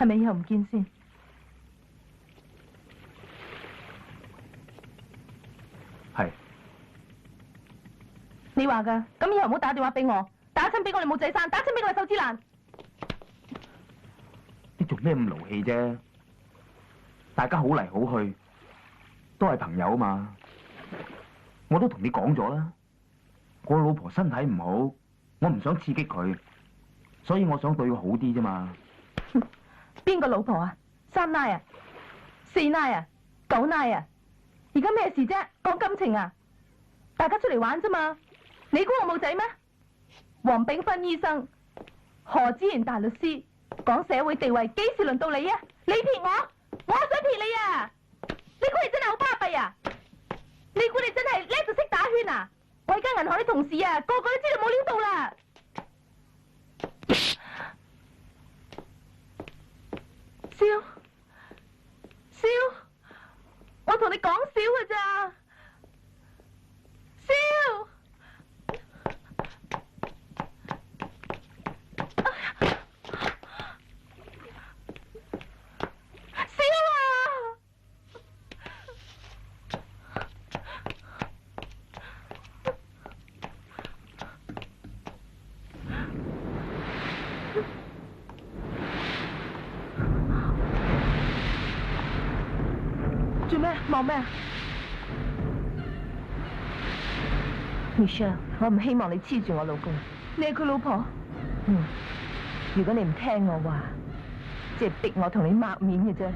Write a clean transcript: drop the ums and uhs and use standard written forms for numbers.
係咪以後唔見先？係。你話㗎，咁以後唔好打電話俾我，打親俾我哋冇仔生，打親俾我哋手指爛。你做咩咁勞氣啫？大家好嚟好去，都係朋友啊嘛。我都同你講咗啦，我老婆身體唔好，我唔想刺激佢，所以我想對佢好啲啫嘛。邊個老婆啊？三奶啊？四奶啊？九奶啊？而家咩事啫？講感情啊？大家出嚟玩啫嘛。你估我冇仔咩？黃炳芬醫生、何子賢大律師講社會地位，幾時輪到你啊？你撇我，我想撇你啊！你估你真係好巴閉啊？你估你真係叻到識打圈啊？我而家銀行啲同事啊，個個都知道冇料到啦。蕭，我同你講笑㗎咋？蕭。做咩？望咩？Michelle，我唔希望你黐住我老公。你係佢老婆？如果你唔聽我話，即係逼我同你抹面嘅啫。